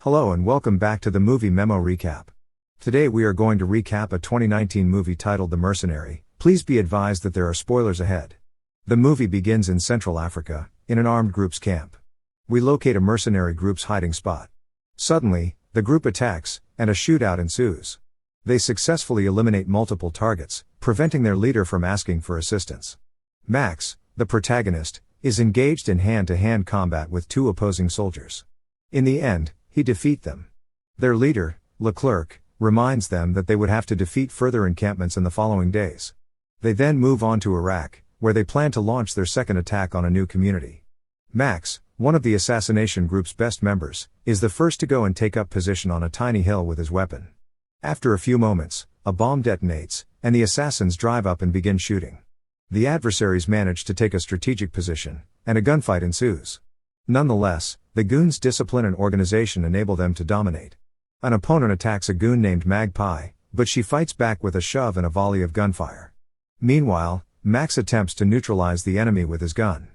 Hello and welcome back to the Movie Memo Recap. Today we are going to recap a 2019 movie titled The Mercenary. Please be advised that there are spoilers ahead. The movie begins in Central Africa, in an armed group's camp. We locate a mercenary group's hiding spot. Suddenly, the group attacks, and a shootout ensues. They successfully eliminate multiple targets, preventing their leader from asking for assistance. Max, the protagonist, is engaged in hand-to-hand combat with two opposing soldiers. In the end, he defeats them. Their leader, Leclerc, reminds them that they would have to defeat further encampments in the following days. They then move on to Iraq, where they plan to launch their second attack on a new community. Max, one of the assassination group's best members, is the first to go and take up position on a tiny hill with his weapon. After a few moments, a bomb detonates, and the assassins drive up and begin shooting. The adversaries manage to take a strategic position, and a gunfight ensues. Nonetheless, the goons' discipline and organization enable them to dominate. An opponent attacks a goon named Magpie, but she fights back with a shove and a volley of gunfire. Meanwhile, Max attempts to neutralize the enemy with his gun.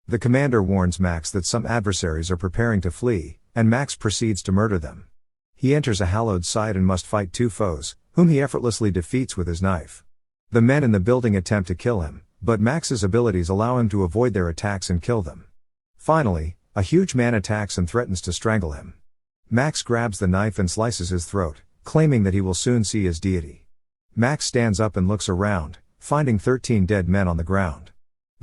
The commander warns Max that some adversaries are preparing to flee, and Max proceeds to murder them. He enters a hallowed site and must fight two foes, whom he effortlessly defeats with his knife. The men in the building attempt to kill him, but Max's abilities allow him to avoid their attacks and kill them. Finally, a huge man attacks and threatens to strangle him. Max grabs the knife and slices his throat, claiming that he will soon see his deity. Max stands up and looks around, finding 13 dead men on the ground.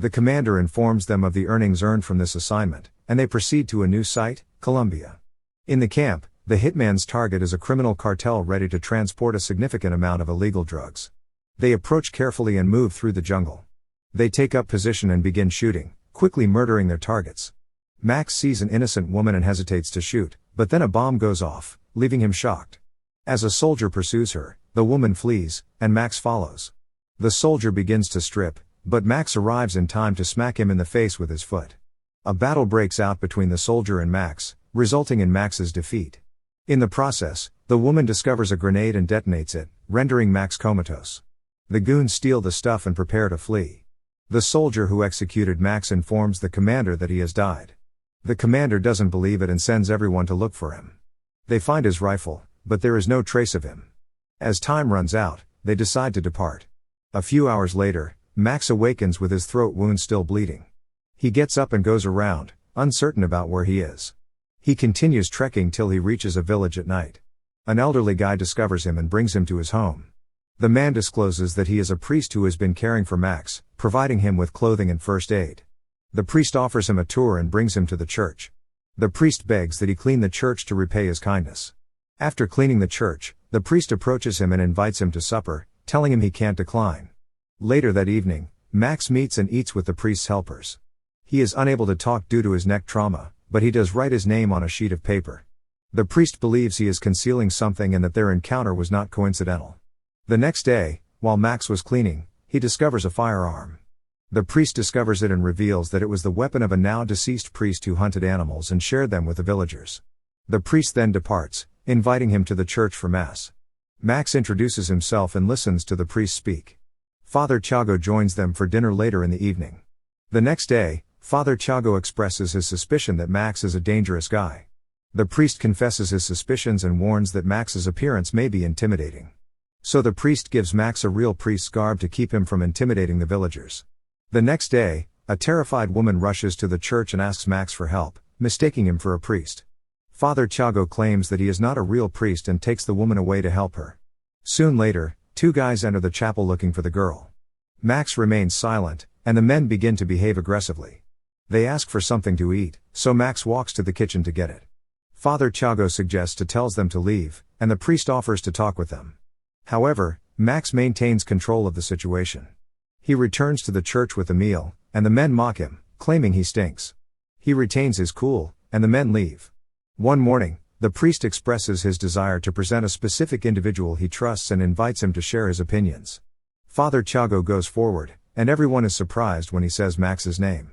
The commander informs them of the earnings earned from this assignment, and they proceed to a new site, Colombia. In the camp, the hitman's target is a criminal cartel ready to transport a significant amount of illegal drugs. They approach carefully and move through the jungle. They take up position and begin shooting, quickly murdering their targets. Max sees an innocent woman and hesitates to shoot, but then a bomb goes off, leaving him shocked. As a soldier pursues her, the woman flees, and Max follows. The soldier begins to strip, but Max arrives in time to smack him in the face with his foot. A battle breaks out between the soldier and Max, resulting in Max's defeat. In the process, the woman discovers a grenade and detonates it, rendering Max comatose. The goons steal the stuff and prepare to flee. The soldier who executed Max informs the commander that he has died. The commander doesn't believe it and sends everyone to look for him. They find his rifle, but there is no trace of him. As time runs out, they decide to depart. A few hours later, Max awakens with his throat wound still bleeding. He gets up and goes around, uncertain about where he is. He continues trekking till he reaches a village at night. An elderly guy discovers him and brings him to his home. The man discloses that he is a priest who has been caring for Max, providing him with clothing and first aid. The priest offers him a tour and brings him to the church. The priest begs that he clean the church to repay his kindness. After cleaning the church, the priest approaches him and invites him to supper, telling him he can't decline. Later that evening, Max meets and eats with the priest's helpers. He is unable to talk due to his neck trauma, but he does write his name on a sheet of paper. The priest believes he is concealing something and that their encounter was not coincidental. The next day, while Max was cleaning, he discovers a firearm. The priest discovers it and reveals that it was the weapon of a now deceased priest who hunted animals and shared them with the villagers. The priest then departs, inviting him to the church for mass. Max introduces himself and listens to the priest speak. Father Thiago joins them for dinner later in the evening. The next day, Father Thiago expresses his suspicion that Max is a dangerous guy. The priest confesses his suspicions and warns that Max's appearance may be intimidating. So the priest gives Max a real priest's garb to keep him from intimidating the villagers. The next day, a terrified woman rushes to the church and asks Max for help, mistaking him for a priest. Father Thiago claims that he is not a real priest and takes the woman away to help her. Soon later, two guys enter the chapel looking for the girl. Max remains silent, and the men begin to behave aggressively. They ask for something to eat, so Max walks to the kitchen to get it. Father Thiago suggests to tells them to leave, and the priest offers to talk with them. However, Max maintains control of the situation. He returns to the church with the meal, and the men mock him, claiming he stinks. He retains his cool, and the men leave. One morning, the priest expresses his desire to present a specific individual he trusts and invites him to share his opinions. Father Thiago goes forward, and everyone is surprised when he says Max's name.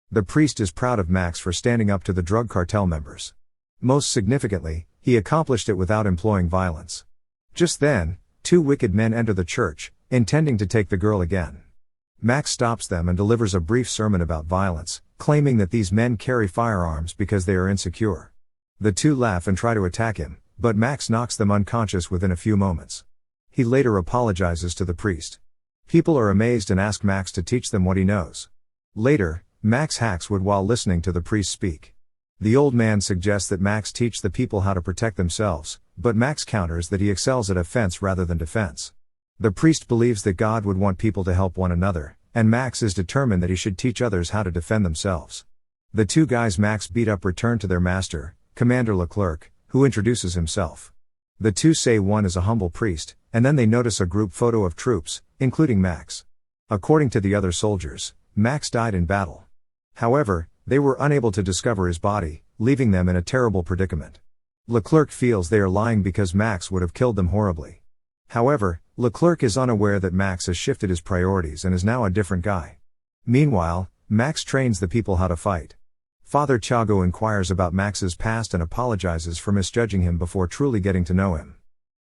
The priest is proud of Max for standing up to the drug cartel members. Most significantly, he accomplished it without employing violence. Just then, two wicked men enter the church, intending to take the girl again. Max stops them and delivers a brief sermon about violence, claiming that these men carry firearms because they are insecure. The two laugh and try to attack him, but Max knocks them unconscious within a few moments. He later apologizes to the priest. People are amazed and ask Max to teach them what he knows. Later, Max hacks wood while listening to the priest speak. The old man suggests that Max teach the people how to protect themselves, but Max counters that he excels at offense rather than defense. The priest believes that God would want people to help one another, and Max is determined that he should teach others how to defend themselves. The two guys Max beat up return to their master, Commander Leclerc, who introduces himself. The two say one is a humble priest, and then they notice a group photo of troops, including Max. According to the other soldiers, Max died in battle. However, they were unable to discover his body, leaving them in a terrible predicament. Leclerc feels they are lying because Max would have killed them horribly. However, Leclerc is unaware that Max has shifted his priorities and is now a different guy. Meanwhile, Max trains the people how to fight. Father Thiago inquires about Max's past and apologizes for misjudging him before truly getting to know him.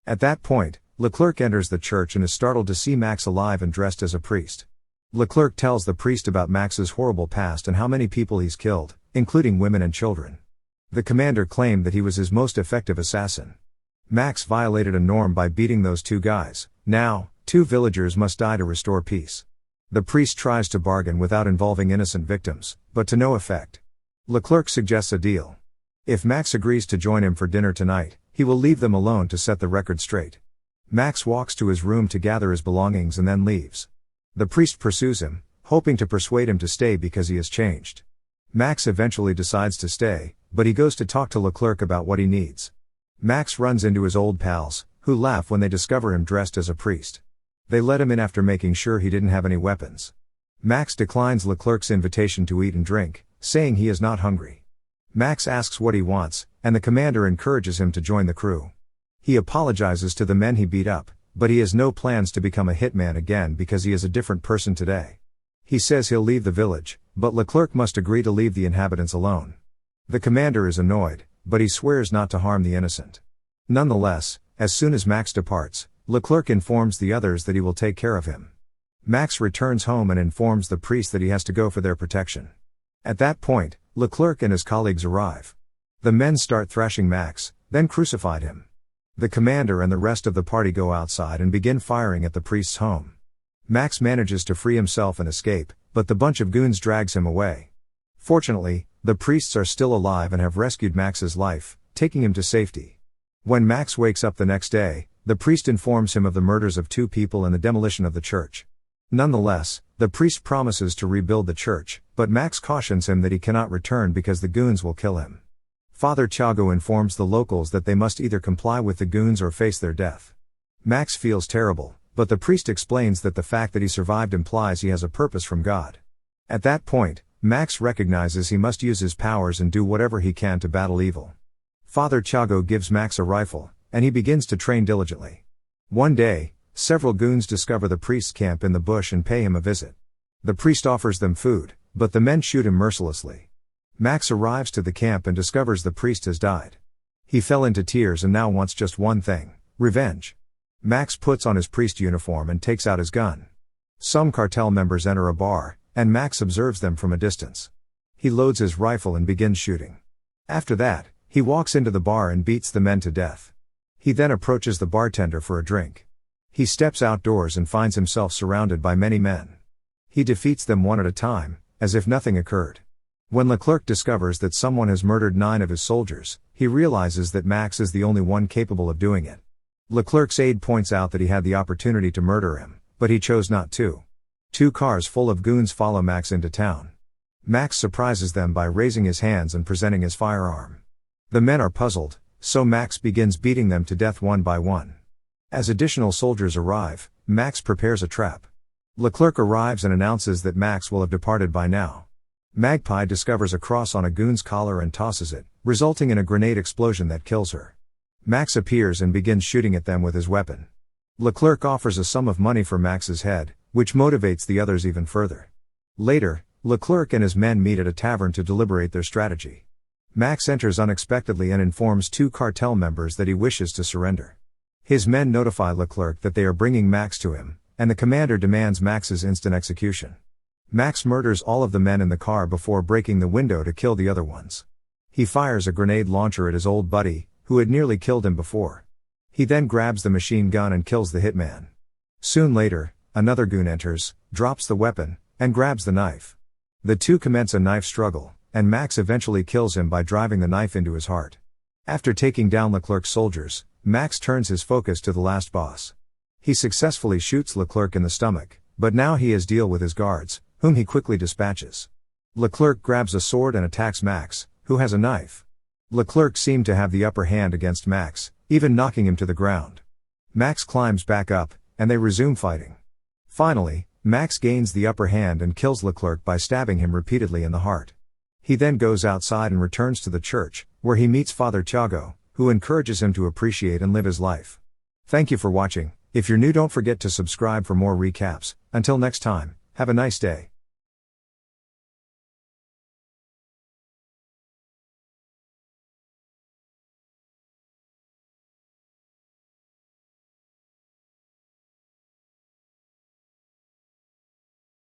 At that point, Leclerc enters the church and is startled to see Max alive and dressed as a priest. Leclerc tells the priest about Max's horrible past and how many people he's killed, including women and children. The commander claimed that he was his most effective assassin. Max violated a norm by beating those two guys. Now, 2 villagers must die to restore peace. The priest tries to bargain without involving innocent victims, but to no effect. Leclerc suggests a deal. If Max agrees to join him for dinner tonight, he will leave them alone to set the record straight. Max walks to his room to gather his belongings and then leaves. The priest pursues him, hoping to persuade him to stay because he has changed. Max eventually decides to stay, but he goes to talk to Leclerc about what he needs. Max runs into his old pals, who laugh when they discover him dressed as a priest. They let him in after making sure he didn't have any weapons. Max declines Leclerc's invitation to eat and drink, saying he is not hungry. Max asks what he wants, and the commander encourages him to join the crew. He apologizes to the men he beat up, but he has no plans to become a hitman again because he is a different person today. He says he'll leave the village, but Leclerc must agree to leave the inhabitants alone. The commander is annoyed, but he swears not to harm the innocent. Nonetheless, as soon as Max departs, Leclerc informs the others that he will take care of him. Max returns home and informs the priest that he has to go for their protection. At that point, Leclerc and his colleagues arrive. The men start thrashing Max, then crucified him. The commander and the rest of the party go outside and begin firing at the priest's home. Max manages to free himself and escape, but the bunch of goons drags him away. Fortunately, the priests are still alive and have rescued Max's life, taking him to safety. When Max wakes up the next day, the priest informs him of the murders of 2 people and the demolition of the church. Nonetheless, the priest promises to rebuild the church, but Max cautions him that he cannot return because the goons will kill him. Father Thiago informs the locals that they must either comply with the goons or face their death. Max feels terrible, but the priest explains that the fact that he survived implies he has a purpose from God. At that point, Max recognizes he must use his powers and do whatever he can to battle evil. Father Thiago gives Max a rifle, and he begins to train diligently. One day, several goons discover the priest's camp in the bush and pay him a visit. The priest offers them food, but the men shoot him mercilessly. Max arrives to the camp and discovers the priest has died. He fell into tears and now wants just one thing: revenge. Max puts on his priest uniform and takes out his gun. Some cartel members enter a bar, and Max observes them from a distance. He loads his rifle and begins shooting. After that, he walks into the bar and beats the men to death. He then approaches the bartender for a drink. He steps outdoors and finds himself surrounded by many men. He defeats them one at a time, as if nothing occurred. When Leclerc discovers that someone has murdered 9 of his soldiers, he realizes that Max is the only one capable of doing it. Leclerc's aide points out that he had the opportunity to murder him, but he chose not to. 2 cars full of goons follow Max into town. Max surprises them by raising his hands and presenting his firearm. The men are puzzled, so Max begins beating them to death one by one. As additional soldiers arrive, Max prepares a trap. Leclerc arrives and announces that Max will have departed by now. Magpie discovers a cross on a goon's collar and tosses it, resulting in a grenade explosion that kills her. Max appears and begins shooting at them with his weapon. Leclerc offers a sum of money for Max's head, which motivates the others even further. Later, Leclerc and his men meet at a tavern to deliberate their strategy. Max enters unexpectedly and informs 2 cartel members that he wishes to surrender. His men notify Leclerc that they are bringing Max to him, and the commander demands Max's instant execution. Max murders all of the men in the car before breaking the window to kill the other ones. He fires a grenade launcher at his old buddy, who had nearly killed him before. He then grabs the machine gun and kills the hitman. Soon later, another goon enters, drops the weapon, and grabs the knife. The two commence a knife struggle, and Max eventually kills him by driving the knife into his heart. After taking down Leclerc's soldiers, Max turns his focus to the last boss. He successfully shoots Leclerc in the stomach, but now he has to deal with his guards, whom he quickly dispatches. Leclerc grabs a sword and attacks Max, who has a knife. Leclerc seemed to have the upper hand against Max, even knocking him to the ground. Max climbs back up, and they resume fighting. Finally, Max gains the upper hand and kills Leclerc by stabbing him repeatedly in the heart. He then goes outside and returns to the church, where he meets Father Thiago, who encourages him to appreciate and live his life. Thank you for watching. If you're new, don't forget to subscribe for more recaps. Until next time, have a nice day.